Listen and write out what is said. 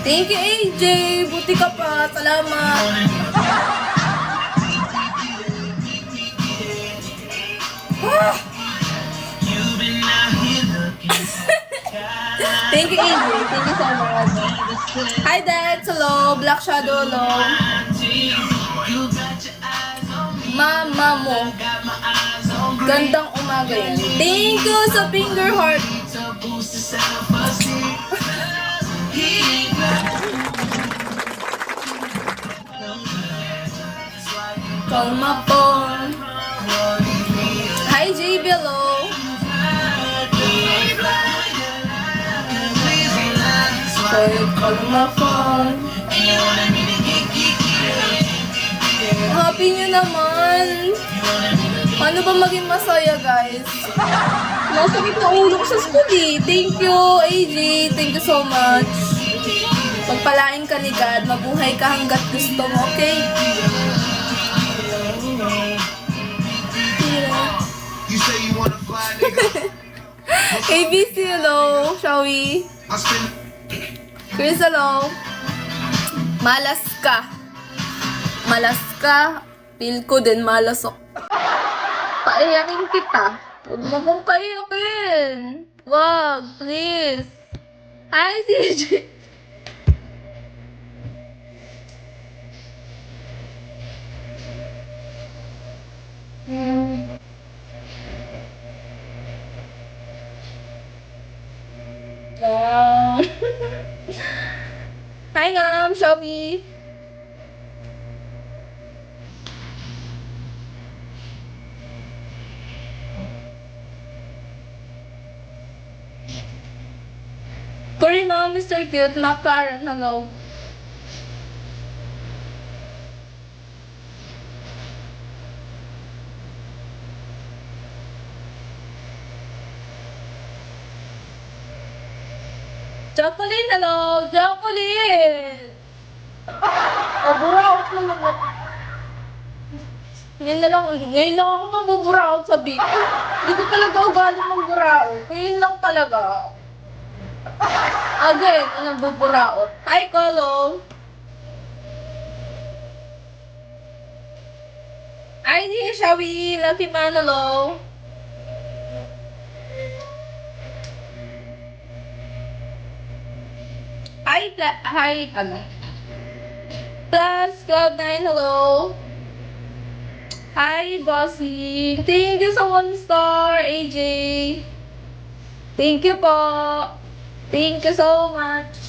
Thank you, AJ. Buti ka pa. Salamat. Ah! Thank you, AJ. Thank you so much. Hi, Dad. Hello. Black Shadow. Hello. Mama mo. Gandang umaga yan. Thank you sa finger heart. Call my phone. Hi, JB. Hello. Call my phone. Happy nyo naman. Paano ba maging masaya, guys? Nasakit na ulo ko sa school eh. Thank you, AJ. Thank you so much. Pagpalain ka ni God, mabuhay ka hanggat gusto mo, okay? ABC, hello. Shall we? Chris, hello. Malas ka. Malas ka. Feel ko din malasok. Paiyakin kita. Huwag mo kong paiyakin. Wag, please. Hi, CJ. Wow. Hi, Ngam. Shopee. Sorry, Mom, Mr. Cute. Makaran, hello. Chocolate, hello. Chocolate. Maburaot naman ako. Ngayon lang ako mabuburaot sa beat. Hindi ko talaga ugali maburaot. Ngayon lang talaga. Again, nabuburaot. Hi, Kolo. Hi, Shawi. Lucky Manolo. Hi, ano? Plus, Cloud9, hello. Hi, Bossy. Thank you sa 1 star, AJ. Thank you po. Thank you so much.